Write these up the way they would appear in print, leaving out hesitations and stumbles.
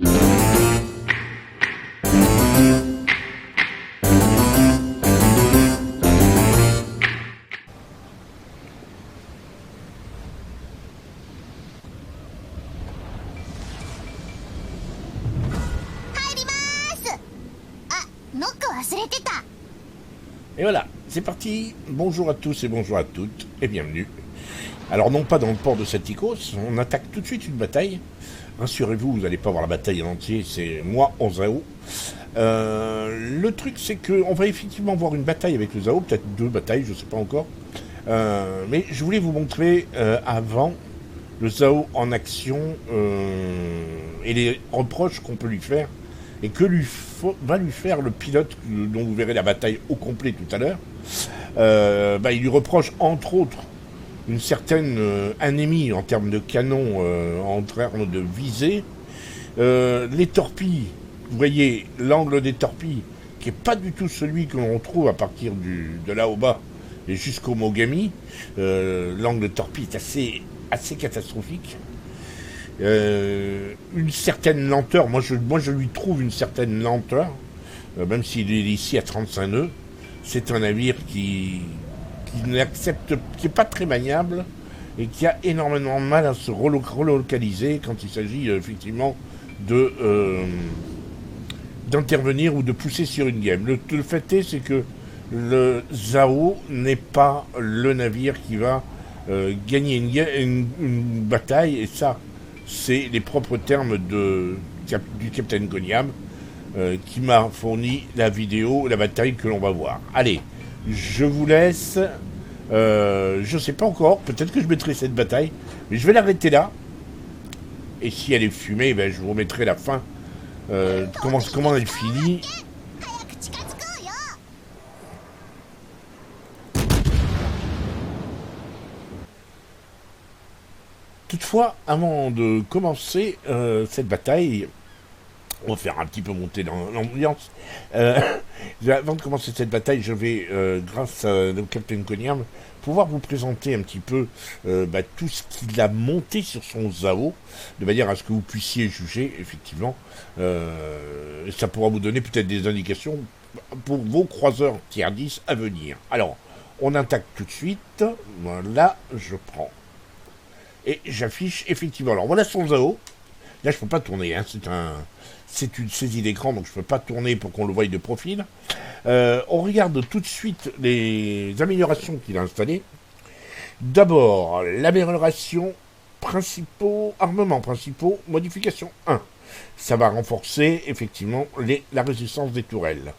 Et voilà, c'est parti. Bonjour à tous et bonjour à toutes, et bienvenue. Alors non pas dans le port de Satikos, on attaque tout de suite une bataille. Rassurez-vous, vous n'allez pas voir la bataille en entier, c'est moi en Zao. Le truc c'est qu'on va effectivement voir une bataille avec le Zao, peut-être deux batailles, je ne sais pas encore. Mais je voulais vous montrer avant le Zao en action et les reproches qu'on peut lui faire et que va lui faire le pilote dont vous verrez la bataille au complet tout à l'heure. Il lui reproche entre autres une certaine anémie en termes de canon, en termes de visée. Les torpilles, vous voyez l'angle des torpilles qui n'est pas du tout celui que l'on trouve à partir de là au bas et jusqu'au Mogami. L'angle de torpille est assez catastrophique. Une certaine lenteur, moi je lui trouve une certaine lenteur, même s'il est ici à 35 nœuds. C'est un navire qui est pas très maniable et qui a énormément de mal à se relocaliser quand il s'agit effectivement d'intervenir ou de pousser sur une game. Le fait est, c'est que le Zao n'est pas le navire qui va gagner une bataille, et ça, c'est les propres termes du capitaine Goniam qui m'a fourni la vidéo, la bataille que l'on va voir. Allez, je vous laisse. Je sais pas encore, peut-être que je mettrai cette bataille, mais je vais l'arrêter là. Et si elle est fumée, je vous remettrai la fin. Comment elle finit. Toutefois, avant de commencer cette bataille, on va faire un petit peu monter dans l'ambiance. Avant de commencer cette bataille, je vais, grâce à le Captain Konyam, pouvoir vous présenter un petit peu tout ce qu'il a monté sur son Zao, de manière à ce que vous puissiez juger, effectivement. Ça pourra vous donner peut-être des indications pour vos croiseurs tier 10 à venir. Alors, on attaque tout de suite. Voilà, je prends. Et j'affiche effectivement. Alors voilà son Zao. Là, je peux pas tourner. Hein. C'est une saisie d'écran, donc je peux pas tourner pour qu'on le voie de profil. On regarde tout de suite les améliorations qu'il a installées. D'abord, l'amélioration armements principaux, modification 1. Ça va renforcer effectivement la résistance des tourelles.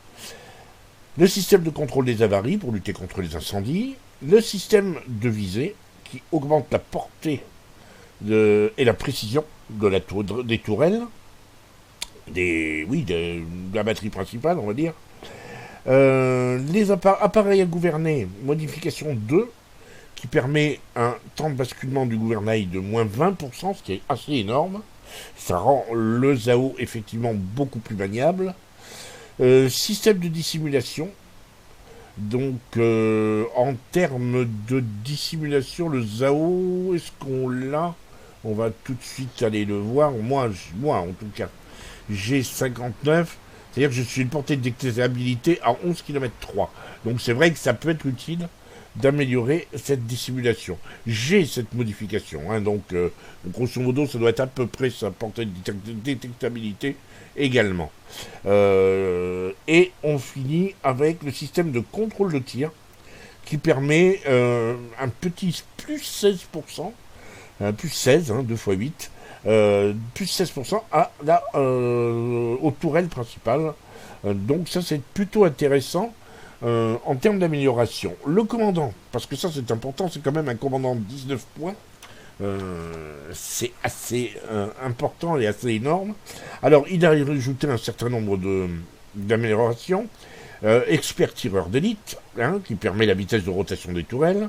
Le système de contrôle des avaries pour lutter contre les incendies. Le système de visée qui augmente la portée et la précision des tourelles, de la batterie principale, on va dire. Les appareils à gouverner, modification 2, qui permet un temps de basculement du gouvernail de moins 20%, ce qui est assez énorme. Ça rend le Zao effectivement beaucoup plus maniable. Système de dissimulation. Donc, en termes de dissimulation, le Zao, est-ce qu'on l'a? On va tout de suite aller le voir. Moi en tout cas, j'ai 59. C'est-à-dire que je suis une portée de détectabilité à 11 km 3. Donc, c'est vrai que ça peut être utile d'améliorer cette dissimulation. J'ai cette modification. Hein, donc, grosso modo, ça doit être à peu près sa portée de détectabilité également. Et on finit avec le système de contrôle de tir qui permet un petit plus 16%, plus 16, 2 x 8, plus 16% aux tourelles principales. Donc ça c'est plutôt intéressant en termes d'amélioration. Le commandant, parce que ça c'est important, c'est quand même un commandant de 19 points. C'est assez important et assez énorme. Alors, il a rajouté un certain nombre d'améliorations. Expert tireur d'élite, qui permet la vitesse de rotation des tourelles.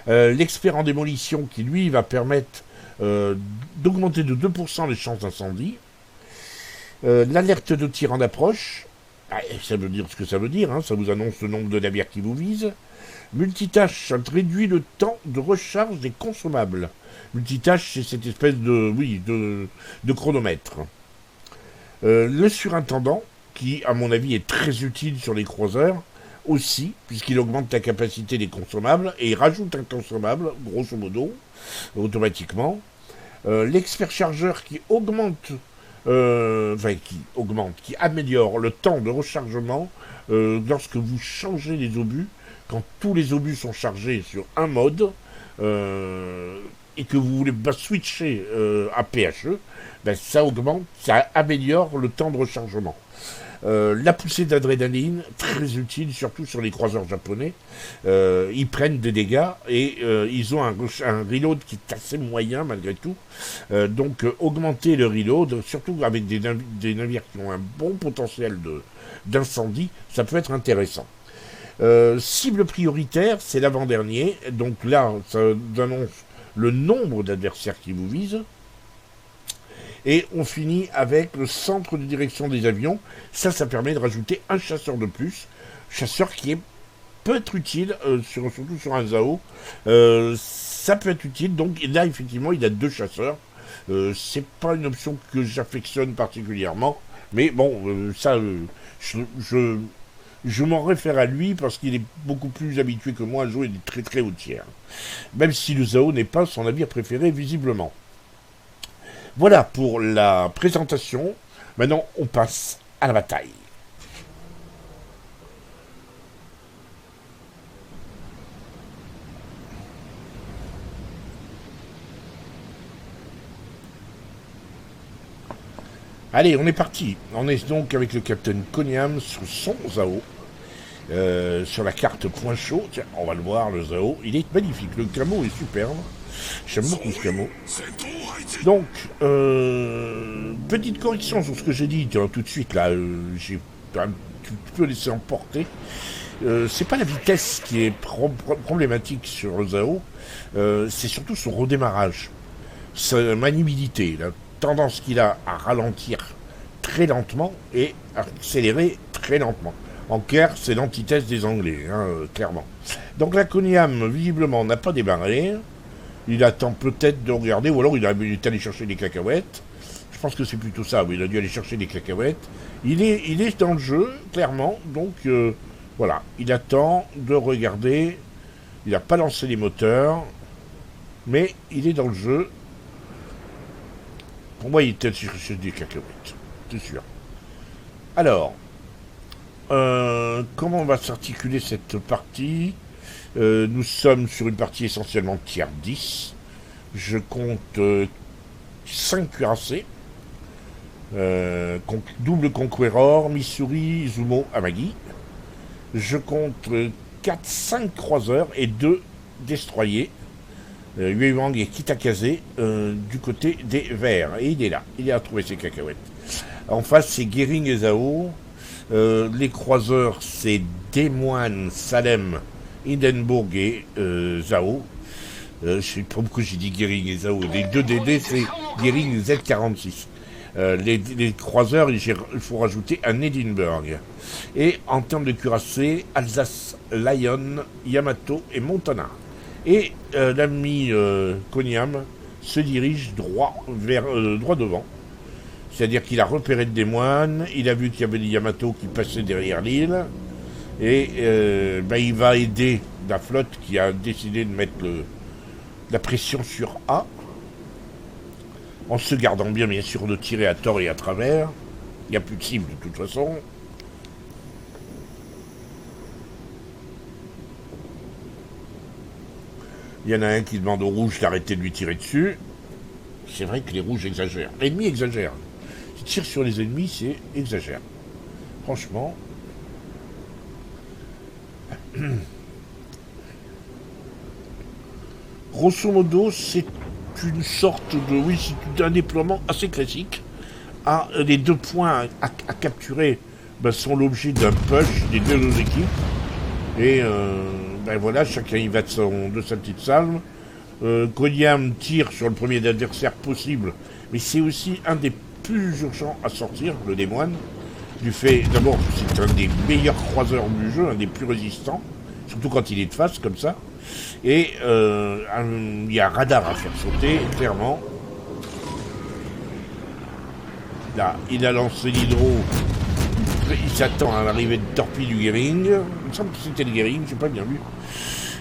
L'expert en démolition, qui lui va permettre d'augmenter de 2% les chances d'incendie. L'alerte de tir en approche. Ça veut dire ce que ça veut dire, ça vous annonce le nombre de navires qui vous visent. Multitâche, ça réduit le temps de recharge des consommables. Multitâche, c'est cette espèce de chronomètre. Le surintendant, qui à mon avis est très utile sur les croiseurs, aussi, puisqu'il augmente la capacité des consommables, et il rajoute un consommable, grosso modo, automatiquement. L'expert chargeur qui améliore le temps de rechargement lorsque vous changez les obus, quand tous les obus sont chargés sur un mode, et que vous voulez switcher à PHE, ben, ça améliore le temps de rechargement. La poussée d'adrénaline, très utile, surtout sur les croiseurs japonais. Ils prennent des dégâts et ils ont un reload qui est assez moyen malgré tout. Donc augmenter le reload, surtout avec des navires qui ont un bon potentiel d'incendie, ça peut être intéressant. Cible prioritaire, c'est l'avant-dernier. Donc là, ça annonce le nombre d'adversaires qui vous visent. Et on finit avec le centre de direction des avions. Ça permet de rajouter un chasseur de plus. Chasseur qui peut être utile, surtout sur un ZAO. Ça peut être utile. Donc là, effectivement, il a 2 chasseurs. C'est pas une option que j'affectionne particulièrement. Mais bon, je m'en réfère à lui parce qu'il est beaucoup plus habitué que moi à jouer des très très hautes tiers. Même si le ZAO n'est pas son navire préféré, visiblement. Voilà pour la présentation. Maintenant, on passe à la bataille. Allez, on est parti. On est donc avec le capitaine Konyam sur son ZAO. Sur la carte point chaud. Tiens, on va le voir, le ZAO. Il est magnifique. Le camo est superbe. J'aime beaucoup ce camo. Donc, petite correction sur ce que j'ai dit tout de suite. Là, j'ai un petit peu laissé emporter. C'est pas la vitesse qui est problématique sur le ZAO. C'est surtout son redémarrage. Sa maniabilité. La tendance qu'il a à ralentir très lentement et à accélérer très lentement. En clair, c'est l'antithèse des Anglais, clairement. Donc la Konyam, visiblement, n'a pas démarré. Il attend peut-être de regarder, ou alors il est allé chercher des cacahuètes. Je pense que c'est plutôt ça, oui, il a dû aller chercher des cacahuètes. Il est dans le jeu, clairement, donc voilà. Il attend de regarder. Il n'a pas lancé les moteurs, mais il est dans le jeu. Pour moi, il était allé chercher des cacahuètes, c'est sûr. Alors, comment on va s'articuler cette partie ? Nous sommes sur une partie essentiellement tier 10. Je compte 5 cuirassés. Double Conqueror, Missouri, Izumo, Amagi. Je compte 5 croiseurs et 2 destroyers. Yuewang et Kitakaze du côté des Verts. Et il est là. Il a trouvé ses cacahuètes. En face, c'est Gering et Zhao. Les croiseurs, c'est Des Moines, Salem, Hindenburg et Zhao. Je sais pas pourquoi j'ai dit Gering et Zhao. Les 2 DD, c'est Gering Z46. Les croiseurs, il faut rajouter un Edinburgh. Et en termes de cuirassés, Alsace, Lyon, Yamato et Montana. Et l'ami Konyam se dirige droit devant. C'est-à-dire qu'il a repéré des moines, il a vu qu'il y avait des Yamato qui passaient derrière l'île, et il va aider la flotte qui a décidé de mettre la pression sur A, en se gardant bien sûr de tirer à tort et à travers. Il n'y a plus de cible de toute façon. Il y en a un qui demande aux rouges d'arrêter de lui tirer dessus. C'est vrai que les rouges exagèrent. L'ennemi exagère. Ils tirent sur les ennemis, c'est exagère. Franchement. Grosso modo, c'est une sorte de... Oui, c'est un déploiement assez classique. Les 2 points à capturer sont l'objet d'un push des 2 équipes. Et voilà, chacun y va de sa petite salve. Konyam tire sur le premier adversaire possible, mais c'est aussi un des plus urgents à sortir, le démoine. Du fait, d'abord, c'est un des meilleurs croiseurs du jeu, un des plus résistants, surtout quand il est de face, comme ça. Et il y a un radar à faire sauter, clairement. Là, il a lancé l'hydro. Il s'attend à l'arrivée de torpille du Goering. Il me semble que c'était le Goering, j'ai pas bien vu.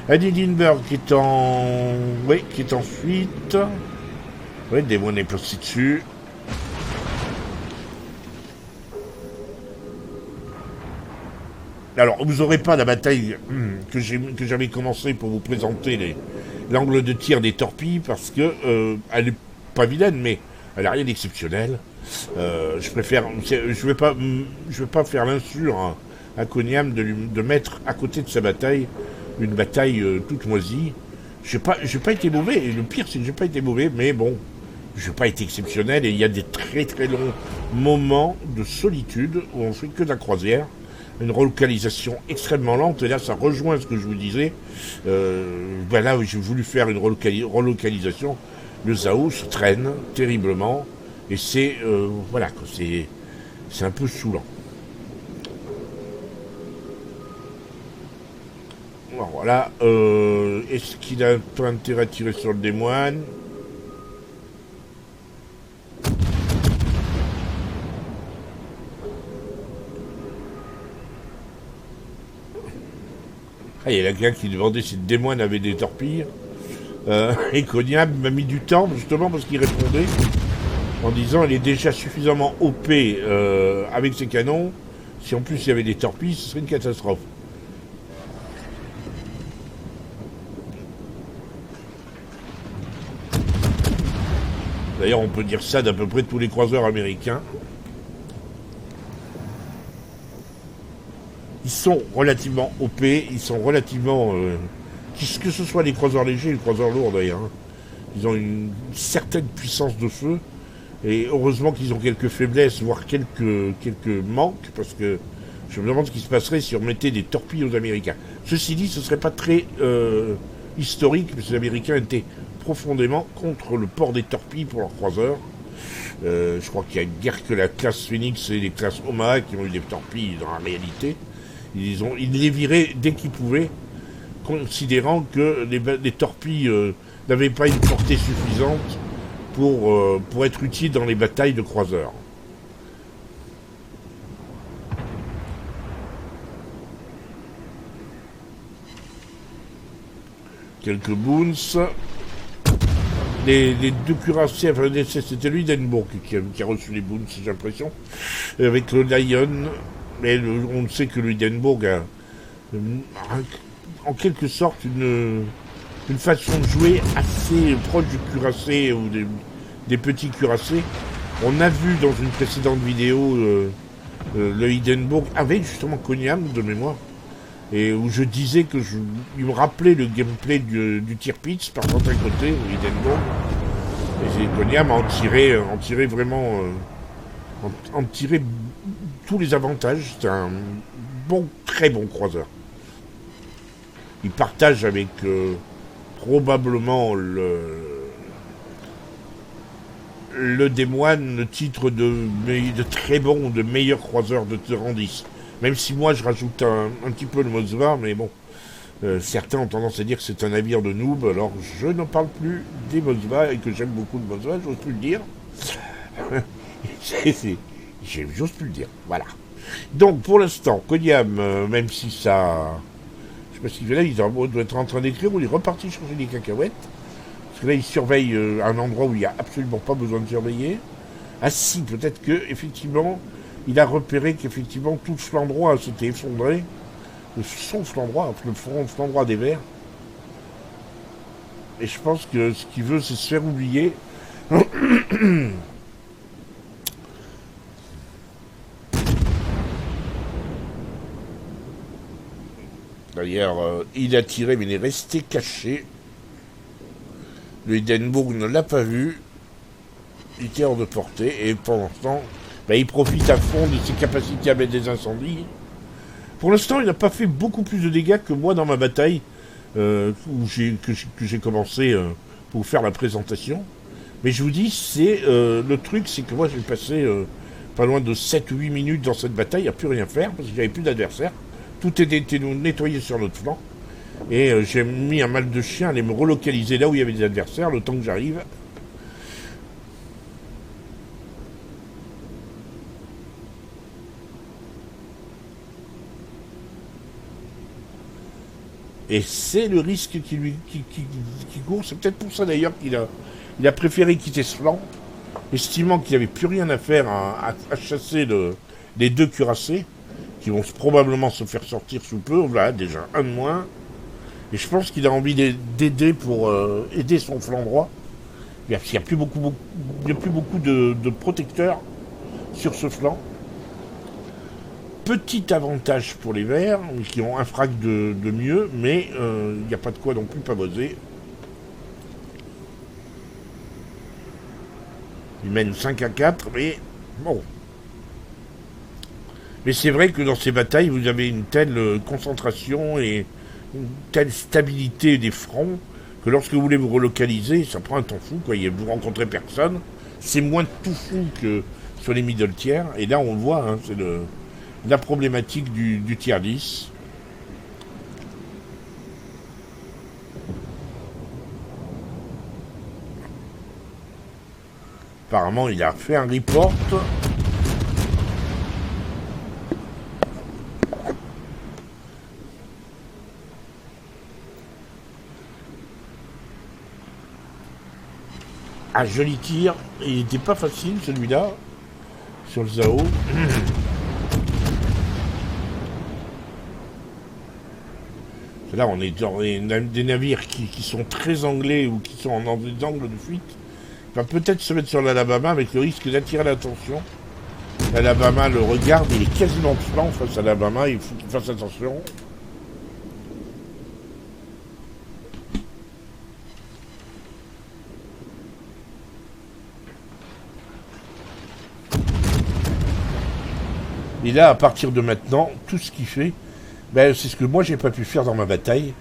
Edinburgh qui est en... Oui, qui est en fuite. Oui, des moines est passé dessus. Alors, vous n'aurez pas la bataille que j'avais commencé pour vous présenter l'angle de tir des torpilles, parce que elle n'est pas vilaine, mais elle n'a rien d'exceptionnel. Je préfère... Je vais pas faire l'insure à Coniam de mettre à côté de sa bataille une bataille toute moisie. J'ai pas été mauvais, et le pire c'est que j'ai pas été mauvais, mais bon, j'ai pas été exceptionnel, et il y a des très très longs moments de solitude où on fait que de la croisière. Une relocalisation extrêmement lente, et là ça rejoint ce que je vous disais. Voilà, j'ai voulu faire une relocalisation. Le Zao se traîne terriblement, et c'est voilà, c'est un peu saoulant. Voilà, est-ce qu'il a intérêt à tirer sur le démoine? Ah, il y a quelqu'un qui demandait si le démoine avait des torpilles. Et Coniam m'a mis du temps, justement, parce qu'il répondait en disant il est déjà suffisamment OP avec ses canons. Si en plus il y avait des torpilles, ce serait une catastrophe. D'ailleurs, on peut dire ça d'à peu près tous les croiseurs américains. Ils sont relativement OP, ils sont relativement... que ce soit les croiseurs légers et les croiseurs lourds d'ailleurs. Hein. Ils ont une certaine puissance de feu. Et heureusement qu'ils ont quelques faiblesses, voire quelques manques, parce que je me demande ce qui se passerait si on mettait des torpilles aux Américains. Ceci dit, ce ne serait pas très historique, parce que les Américains étaient profondément contre le port des torpilles pour leurs croiseurs. Je crois qu'il n'y a guère que la classe Phoenix et les classes Omaha qui ont eu des torpilles dans la réalité. Ils les viraient dès qu'ils pouvaient, considérant que les torpilles n'avaient pas une portée suffisante pour être utiles dans les batailles de croiseurs. Quelques boons. Les deux cuirassiers, enfin, c'était lui d'Edinburgh qui a reçu les boons, j'ai l'impression, avec le Lion. Mais on sait que le Edinburgh a en quelque sorte une façon de jouer assez proche du cuirassé ou des petits cuirassés. On a vu dans une précédente vidéo le Edinburgh avec justement Coniam de mémoire, et où je disais que il me rappelait le gameplay du Tirpitz par certains côtés, le Edinburgh, et Coniam en tirait vraiment en tirait tous les avantages. C'est un très bon croiseur. Il partage avec probablement le démoine le titre de très bon, de meilleur croiseur de Terrandis. Même si moi je rajoute un petit peu le Moskva, mais bon, certains ont tendance à dire que c'est un navire de noob, alors je ne parle plus des Moskva, et que j'aime beaucoup le Moskva, j'ose plus le dire. J'ose plus le dire, voilà. Donc pour l'instant, Coniam, même si ça... Je sais pas ce qu'il fait là, il doit être en train d'écrire ou il est reparti chercher des cacahuètes. Parce que là, il surveille un endroit où il n'y a absolument pas besoin de surveiller. Ah si, peut-être que effectivement, il a repéré qu'effectivement tout le flanc droit s'était effondré. Son flanc droit, le flanc droit des Verts. Et je pense que ce qu'il veut, c'est se faire oublier. D'ailleurs, il a tiré, mais il est resté caché. Le Edinburgh ne l'a pas vu. Il était hors de portée. Et pendant ce temps, il profite à fond de ses capacités à mettre des incendies. Pour l'instant, il n'a pas fait beaucoup plus de dégâts que moi dans ma bataille, que j'ai commencé pour faire la présentation. Mais je vous dis, le truc, c'est que moi, j'ai passé pas loin de 7 ou 8 minutes dans cette bataille à plus rien faire, parce que j'avais plus d'adversaires. Tout était nettoyé sur notre flanc. Et j'ai mis un mal de chien à aller me relocaliser là où il y avait des adversaires, le temps que j'arrive. Et c'est le risque qui court. C'est peut-être pour ça d'ailleurs il a préféré quitter ce flanc, estimant qu'il n'y avait plus rien à faire à chasser les deux cuirassés, qui vont probablement se faire sortir sous peu. Voilà, déjà un de moins. Et je pense qu'il a envie d'aider pour aider son flanc droit. Il n'y a plus beaucoup, de protecteurs sur ce flanc. Petit avantage pour les Verts, qui ont un frag de mieux, mais il n'y a pas de quoi non plus pavoiser. Ils mènent 5-4, mais bon. Mais c'est vrai que dans ces batailles, vous avez une telle concentration et une telle stabilité des fronts que lorsque vous voulez vous relocaliser, ça prend un temps fou, quoi. Vous rencontrez personne. C'est moins tout fou que sur les middle tiers. Et là, on le voit, hein, c'est la problématique du tier 10. Apparemment, il a fait un report. Ah, joli tir. Il n'était pas facile, celui-là, sur le Zao. Là, on est dans des navires qui sont très anglais ou qui sont dans des angles de fuite. Il va peut-être se mettre sur l'Alabama avec le risque d'attirer l'attention. L'Alabama le regarde, il est quasiment de flanc face à l'Alabama, il faut qu'il fasse attention. Et là, à partir de maintenant, tout ce qu'il fait, ben, c'est ce que moi j'ai pas pu faire dans ma bataille.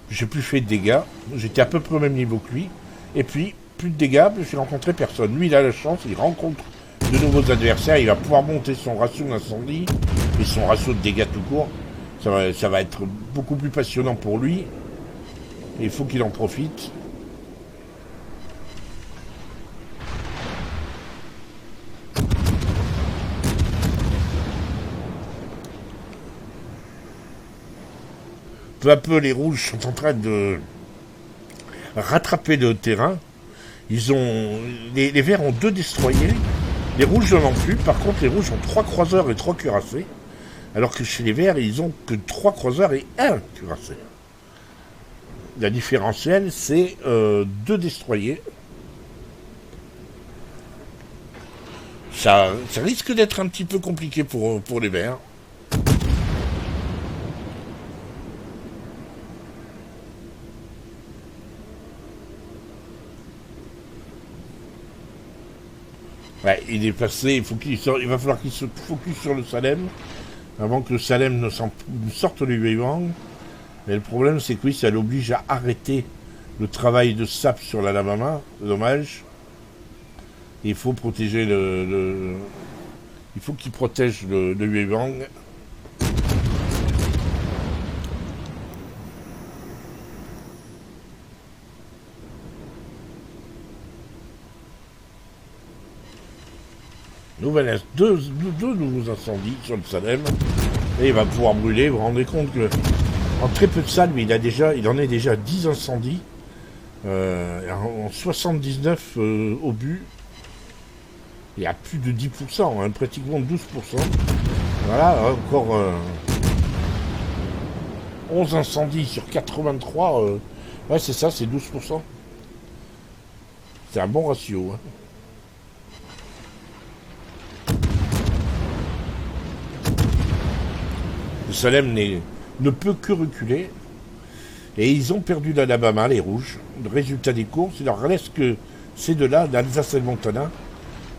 J'ai plus fait de dégâts, j'étais à peu près au même niveau que lui. Et puis, plus de dégâts, j'ai rencontré personne. Lui, il a la chance, il rencontre de nouveaux adversaires, il va pouvoir monter son ratio d'incendie et son ratio de dégâts tout court. Ça va être beaucoup plus passionnant pour lui. Et il faut qu'il en profite. Peu à peu, les rouges sont en train de rattraper le terrain. Les verts ont 2 destroyers. Les rouges n'en ont plus. Par contre, les rouges ont 3 croiseurs et 3 cuirassés. Alors que chez les verts, ils ont que 3 croiseurs et 1 cuirassé. La différentielle, c'est 2 destroyers. Ça risque d'être un petit peu compliqué pour les verts. Ouais, il est passé, il va falloir qu'il se focus sur le Salem avant que le Salem ne sorte le Yueyang. Mais le problème, c'est que oui, ça l'oblige à arrêter le travail de sap sur l'Alabama. C'est dommage. Il faut protéger il faut qu'il protège le Yueyang. Nouvelle deux nouveaux incendies sur le Salem. Et il va pouvoir brûler. Vous vous rendez compte que en très peu de salles, mais il en est déjà 10 incendies. En 79 obus. Il y a plus de 10%, hein, pratiquement 12%. Voilà, encore 11 incendies sur 83. Ouais, c'est ça, c'est 12%. C'est un bon ratio. Hein. Le Salem ne peut que reculer. Et ils ont perdu l'Alabama, les rouges. Le résultat des courses, il leur reste que ces deux-là, l'Alsace et le Montana,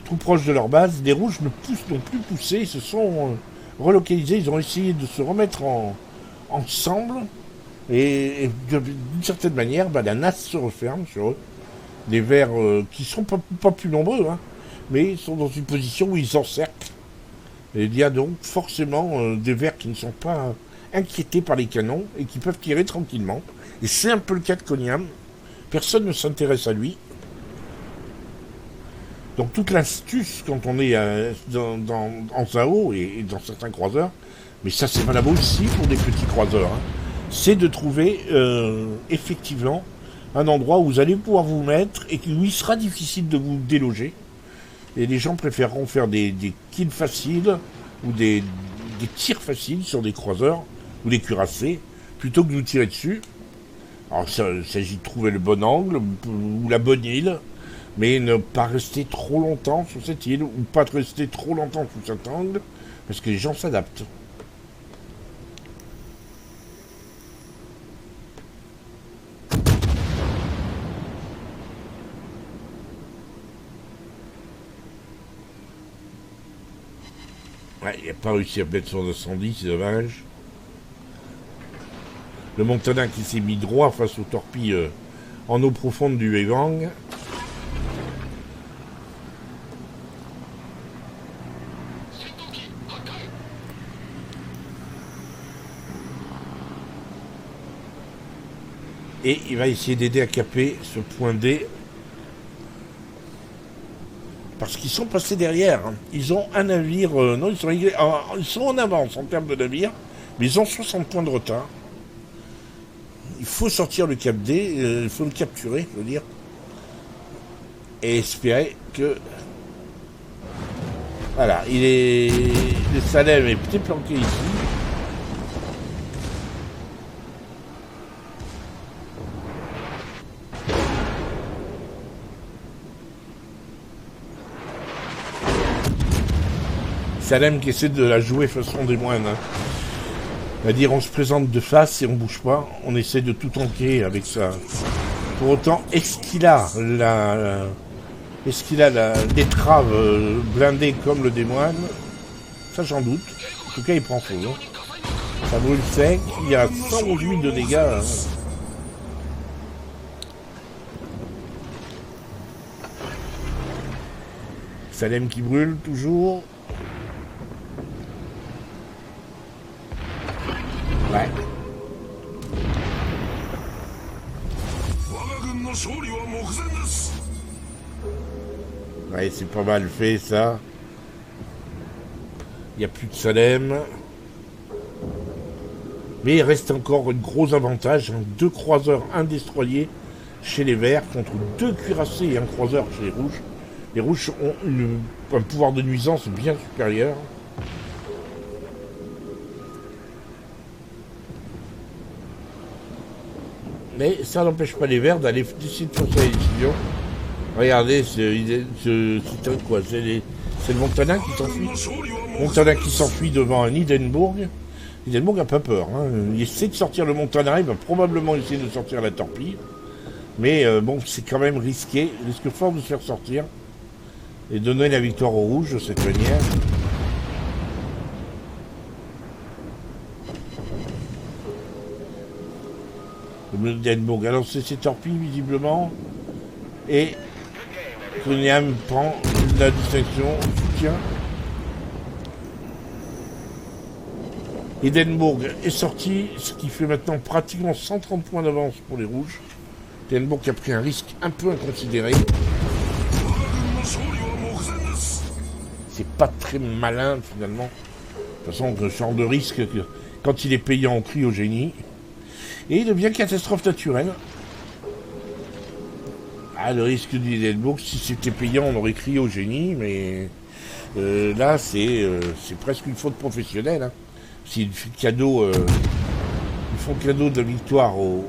tout proches de leur base. Les rouges n'ont plus poussé, ils se sont relocalisés, ils ont essayé de se remettre ensemble. Et d'une certaine manière, la nasse se referme sur eux. Les verts qui sont pas plus nombreux, hein, mais sont dans une position où ils encerclent. Et il y a donc forcément des verts qui ne sont pas inquiétés par les canons et qui peuvent tirer tranquillement. Et c'est un peu le cas de Cognam. Personne ne s'intéresse à lui. Donc toute l'astuce quand on est en Zao et dans certains croiseurs, mais ça c'est valable aussi pour des petits croiseurs. Hein. c'est de trouver effectivement un endroit où vous allez pouvoir vous mettre et où il sera difficile de vous déloger. Et les gens préféreront faire des kills faciles ou des tirs faciles sur des croiseurs ou des cuirassés plutôt que de vous tirer dessus. Alors il s'agit de trouver le bon angle ou la bonne île, mais ne pas rester trop longtemps sur cette île ou pas rester trop longtemps sous cet angle parce que les gens s'adaptent. Ouais, il n'a pas réussi à mettre son incendie, c'est dommage. Le Montana qui s'est mis droit face aux torpilles en eau profonde du Wewang. Et il va essayer d'aider à caper ce point D. Parce qu'ils sont passés derrière. Ils ont un navire... non, ils sont en avance en termes de navire. Mais ils ont 60 points de retard. Il faut sortir le Cap D. Il faut le capturer, je veux dire. Et espérer que... Voilà, le Salem est peut-être planqué ici. Salem qui essaie de la jouer façon des moines. C'est-à-dire on se présente de face et on bouge pas. On essaie de tout tanker avec ça. Pour autant, est-ce qu'il a l'étrave blindée comme le démoine? Ça j'en doute. En tout cas il prend feu. Ça brûle sec. Il y a 111 000 de dégâts. Salem qui brûle toujours. Ouais. Ouais, c'est pas mal fait ça. Il n'y a plus de Salem. Mais il reste encore un gros avantage. 2 croiseurs, 1 destroyer chez les verts contre 2 cuirassés et 1 croiseur chez les rouges. Les rouges ont un pouvoir de nuisance bien supérieur. Mais ça n'empêche pas les verts d'aller d'essayer de forcer la décision. Regardez, c'est quoi? C'est le Montana qui s'enfuit. Montana qui s'enfuit devant un Hindenburg. Hindenburg n'a pas peur. Hein. Il essaie de sortir le Montana, il va probablement essayer de sortir la torpille. Mais bon, c'est quand même risqué. Il risque fort de se faire sortir. Et donner la victoire aux rouges de cette manière. Le Hindenburg a lancé ses torpilles visiblement. Et Cunningham prend la distinction au soutien. Hindenburg est sorti, ce qui fait maintenant pratiquement 130 points d'avance pour les rouges. Hindenburg a pris un risque un peu inconsidéré. C'est pas très malin finalement. De toute façon, ce genre de risque, quand il est payant, on crie au génie. Et il devient catastrophe naturelle. Ah, le risque du Hindenburg, si c'était payant, on aurait crié au génie, mais là, c'est presque une faute professionnelle. Hein. S'ils font cadeau, ils font cadeau de la victoire aux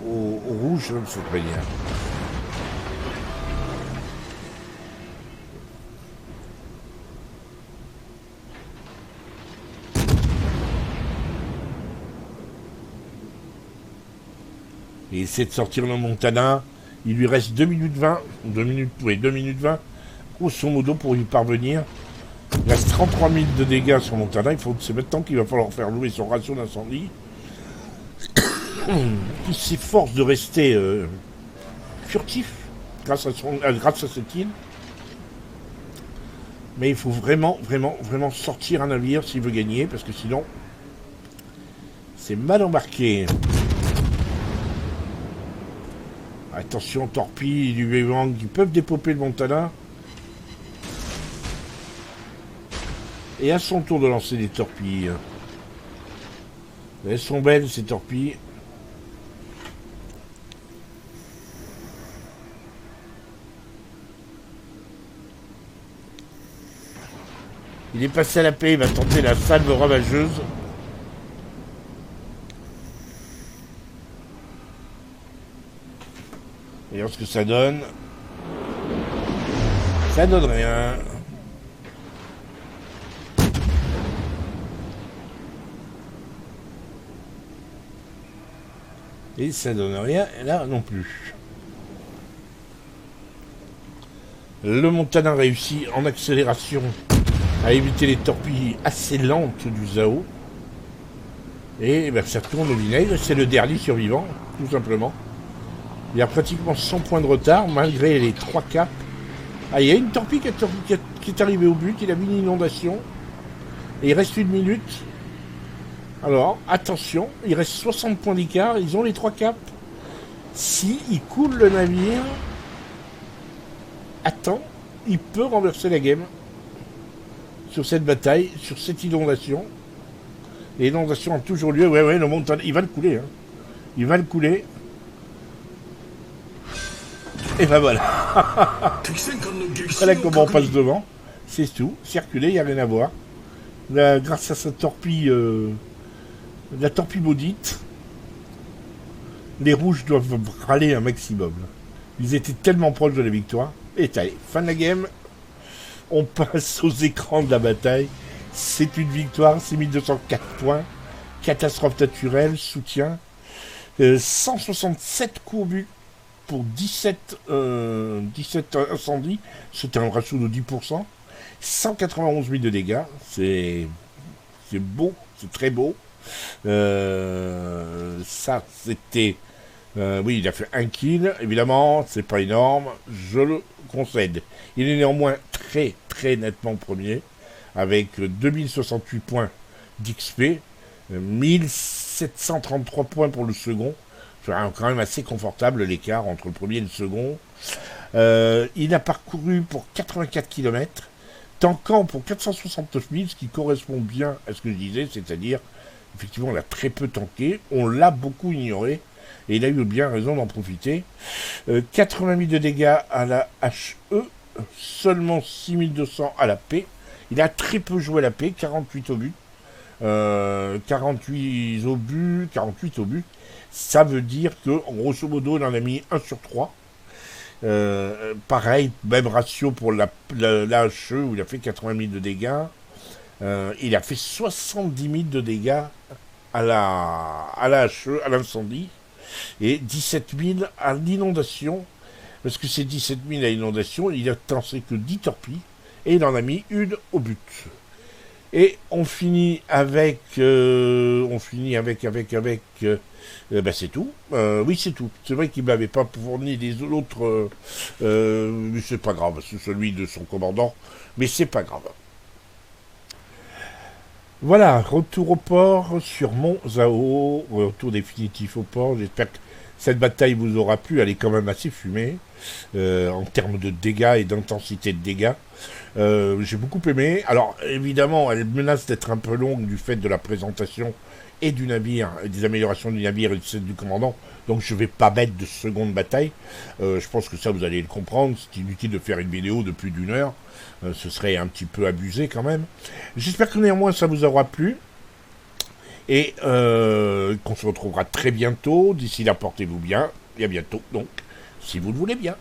rouges de cette manière. Il essaie de sortir le Montana. Il lui reste 2 minutes 20. 2 minutes 20. Grosso modo pour y parvenir. Il reste 33 000 de dégâts sur Montana. C'est maintenant qu'il va falloir faire louer son ratio d'incendie. Il s'efforce de rester furtif grâce à cette île. Mais il faut vraiment sortir un navire s'il veut gagner, parce que sinon, c'est mal embarqué. Attention, torpilles du Wewang qui peuvent dépoper le Montana. Et à son tour de lancer des torpilles. Elles sont belles ces torpilles. Il est passé à la paix, il va tenter la salve ravageuse. Voyons ce que ça donne. Ça donne rien. Et ça donne rien, là non plus. Le Montana réussit en accélération à éviter les torpilles assez lentes du Zao. Et ben, ça tourne au vinaigre, c'est le dernier survivant, tout simplement. Il a pratiquement 100 points de retard, malgré les 3 caps. Ah, il y a une torpille qui est arrivée au but, il a vu une inondation. Et il reste 1 minute. Alors, attention, il reste 60 points d'écart, ils ont les 3 caps. Si il coule le navire, attends, il peut renverser la game sur cette bataille, sur cette inondation. Les inondations ont toujours lieu, ouais, le Montana, il va le couler, hein. Il va le couler. Et ben voilà. Voilà comment on passe devant. C'est tout, circuler, il n'y a rien à voir. Là, grâce à cette torpille, la torpille maudite, les rouges doivent râler un maximum. Ils étaient tellement proches de la victoire. Et allez, fin de la game. On passe aux écrans de la bataille. C'est une victoire, c'est 1204 points. Catastrophe naturelle, soutien. 167 coups au but pour 17 incendies. C'était un ratio de 10%. 191 000 de dégâts. C'est beau, c'est très beau. Ça, c'était... oui, il a fait 1 kill. Évidemment, c'est pas énorme. Je le concède. Il est néanmoins très, très nettement premier. Avec 2068 points d'XP. 1733 points pour le second. C'est quand même assez confortable l'écart entre le premier et le second. Il a parcouru pour 84 km. Tankant pour 469 000, ce qui correspond bien à ce que je disais, c'est-à-dire, effectivement, on a très peu tanké, on l'a beaucoup ignoré, et il a eu bien raison d'en profiter. 80 000 de dégâts à la HE, seulement 6200 à la P. Il a très peu joué à la P, 48 au but. 48 au but. Ça veut dire que, grosso modo, il en a mis 1 sur 3. Pareil, même ratio pour la HE où il a fait 80 000 de dégâts. Il a fait 70 000 de dégâts à la HE, à l'incendie, et 17 000 à l'inondation. Parce que ces 17 000 à l'inondation, il a lancé que 10 torpilles et il en a mis une au but. Et on finit avec c'est tout. Oui, c'est tout. C'est vrai qu'il ne m'avait pas fourni les autres, mais c'est pas grave, c'est celui de son commandant, mais c'est pas grave. Voilà, retour au port sur Mont Zao, retour définitif au port. J'espère que cette bataille vous aura plu, elle est quand même assez fumée, en termes de dégâts et d'intensité de dégâts. J'ai beaucoup aimé. Alors, évidemment, elle menace d'être un peu longue du fait de la présentation et du navire, et des améliorations du navire et de celle du commandant. Donc, je ne vais pas mettre de seconde bataille. Je pense que ça, vous allez le comprendre. C'est inutile de faire une vidéo de plus d'1 heure. Ce serait un petit peu abusé quand même. J'espère que néanmoins, ça vous aura plu. Et qu'on se retrouvera très bientôt. D'ici là, portez-vous bien. Et à bientôt, donc, si vous le voulez bien.